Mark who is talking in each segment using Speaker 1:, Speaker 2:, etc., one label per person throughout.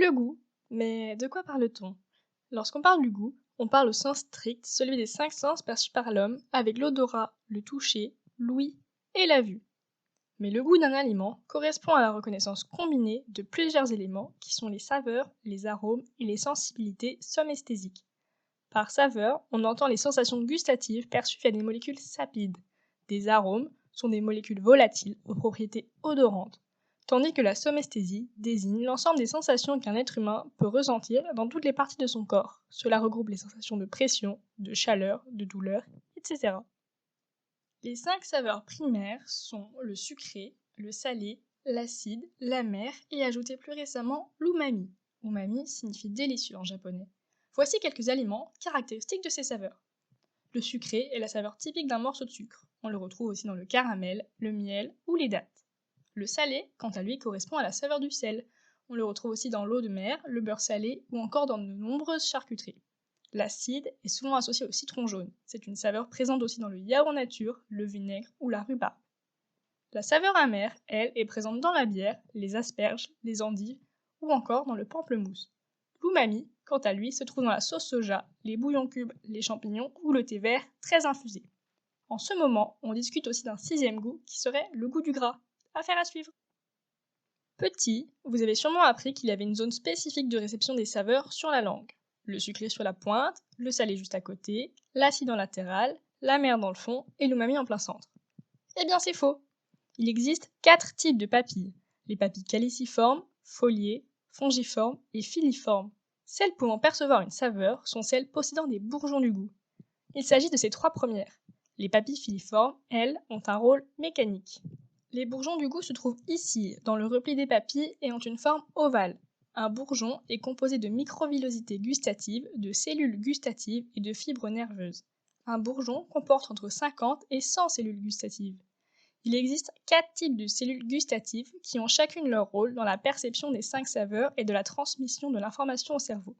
Speaker 1: Le goût. Mais de quoi parle-t-on? Lorsqu'on parle du goût, on parle au sens strict, celui des cinq sens perçus par l'homme, avec l'odorat, le toucher, l'ouïe et la vue. Mais le goût d'un aliment correspond à la reconnaissance combinée de plusieurs éléments qui sont les saveurs, les arômes et les sensibilités somesthésiques. Par saveur, on entend les sensations gustatives perçues via des molécules sapides. Des arômes sont des molécules volatiles aux propriétés odorantes, tandis que la somesthésie désigne l'ensemble des sensations qu'un être humain peut ressentir dans toutes les parties de son corps. Cela regroupe les sensations de pression, de chaleur, de douleur, etc. Les cinq saveurs primaires sont le sucré, le salé, l'acide, l'amer et ajouté plus récemment l'umami. Umami signifie délicieux en japonais. Voici quelques aliments caractéristiques de ces saveurs. Le sucré est la saveur typique d'un morceau de sucre. On le retrouve aussi dans le caramel, le miel ou les dattes. Le salé, quant à lui, correspond à la saveur du sel. On le retrouve aussi dans l'eau de mer, le beurre salé ou encore dans de nombreuses charcuteries. L'acide est souvent associé au citron jaune. C'est une saveur présente aussi dans le yaourt nature, le vinaigre ou la rhubarbe. La saveur amère, elle, est présente dans la bière, les asperges, les endives ou encore dans le pamplemousse. L'umami, quant à lui, se trouve dans la sauce soja, les bouillons cubes, les champignons ou le thé vert très infusé. En ce moment, on discute aussi d'un sixième goût qui serait le goût du gras. Affaire à suivre. Petit, vous avez sûrement appris qu'il y avait une zone spécifique de réception des saveurs sur la langue. Le sucré sur la pointe, le salé juste à côté, l'acide en latéral, l'amer dans le fond et l'umami en plein centre. Eh bien c'est faux. Il existe 4 types de papilles. Les papilles caliciformes, foliées, fongiformes et filiformes. Celles pouvant percevoir une saveur sont celles possédant des bourgeons du goût. Il s'agit de ces 3 premières. Les papilles filiformes, elles, ont un rôle mécanique. Les bourgeons du goût se trouvent ici, dans le repli des papilles et ont une forme ovale. Un bourgeon est composé de microvillosités gustatives, de cellules gustatives et de fibres nerveuses. Un bourgeon comporte entre 50 et 100 cellules gustatives. Il existe 4 types de cellules gustatives qui ont chacune leur rôle dans la perception des 5 saveurs et de la transmission de l'information au cerveau.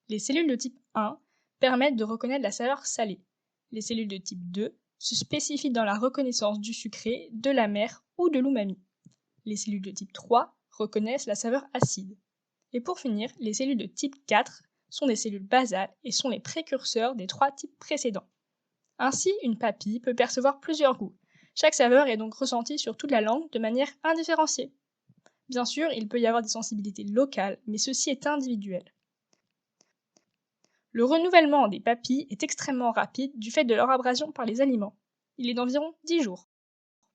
Speaker 1: Les cellules de type 1 permettent de reconnaître la saveur salée. Les cellules de type 2 se spécifient dans la reconnaissance du sucré, de l'amer ou de l'umami. Les cellules de type 3 reconnaissent la saveur acide. Et pour finir, les cellules de type 4 sont des cellules basales et sont les précurseurs des 3 types précédents. Ainsi, une papille peut percevoir plusieurs goûts. Chaque saveur est donc ressentie sur toute la langue de manière indifférenciée. Bien sûr, il peut y avoir des sensibilités locales, mais ceci est individuel. Le renouvellement des papilles est extrêmement rapide du fait de leur abrasion par les aliments. Il est d'environ 10 jours.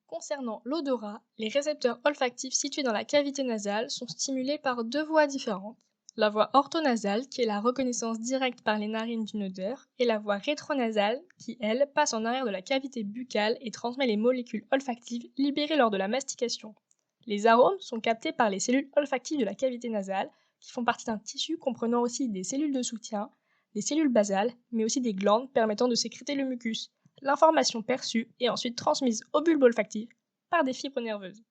Speaker 1: Concernant l'odorat, les récepteurs olfactifs situés dans la cavité nasale sont stimulés par 2 voies différentes. La voie orthonasale, qui est la reconnaissance directe par les narines d'une odeur, et la voie rétronasale, qui, elle, passe en arrière de la cavité buccale et transmet les molécules olfactives libérées lors de la mastication. Les arômes sont captés par les cellules olfactives de la cavité nasale, qui font partie d'un tissu comprenant aussi des cellules de soutien, des cellules basales, mais aussi des glandes permettant de sécréter le mucus. L'information perçue est ensuite transmise au bulbe olfactif par des fibres nerveuses.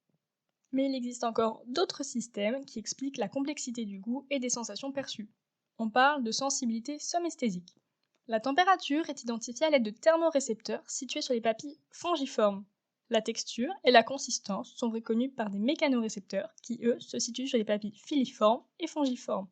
Speaker 1: Mais il existe encore d'autres systèmes qui expliquent la complexité du goût et des sensations perçues. On parle de sensibilité somesthésique. La température est identifiée à l'aide de thermorécepteurs situés sur les papilles fongiformes. La texture et la consistance sont reconnues par des mécanorécepteurs qui, eux, se situent sur les papilles filiformes et fongiformes.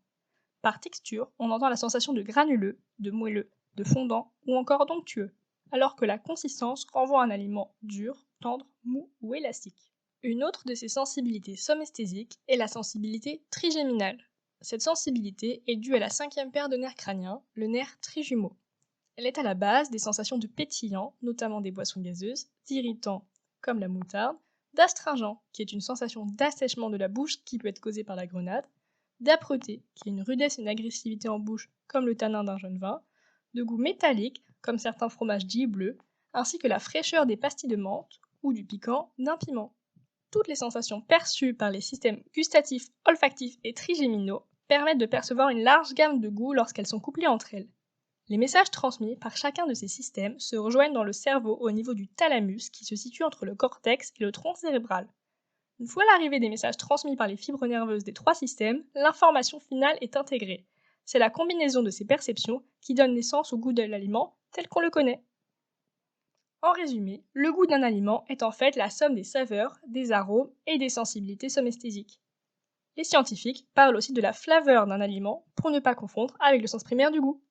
Speaker 1: Par texture, on entend la sensation de granuleux, de moelleux, de fondant ou encore d'onctueux, alors que la consistance renvoie à un aliment dur, tendre, mou ou élastique. Une autre de ces sensibilités somesthésiques est la sensibilité trigéminale. Cette sensibilité est due à la 5e paire de nerfs crâniens, le nerf trijumeau. Elle est à la base des sensations de pétillant, notamment des boissons gazeuses, d'irritants, comme la moutarde, d'astringent, qui est une sensation d'assèchement de la bouche qui peut être causée par la grenade, d'âpreté, qui est une rudesse et une agressivité en bouche, comme le tanin d'un jeune vin, de goût métallique, comme certains fromages dits bleus, ainsi que la fraîcheur des pastilles de menthe ou du piquant d'un piment. Toutes les sensations perçues par les systèmes gustatifs, olfactifs et trigéminaux permettent de percevoir une large gamme de goûts lorsqu'elles sont couplées entre elles. Les messages transmis par chacun de ces systèmes se rejoignent dans le cerveau au niveau du thalamus qui se situe entre le cortex et le tronc cérébral. Une fois l'arrivée des messages transmis par les fibres nerveuses des 3 systèmes, l'information finale est intégrée. C'est la combinaison de ces perceptions qui donne naissance au goût de l'aliment tel qu'on le connaît. En résumé, le goût d'un aliment est en fait la somme des saveurs, des arômes et des sensibilités somesthésiques. Les scientifiques parlent aussi de la flaveur d'un aliment pour ne pas confondre avec le sens primaire du goût.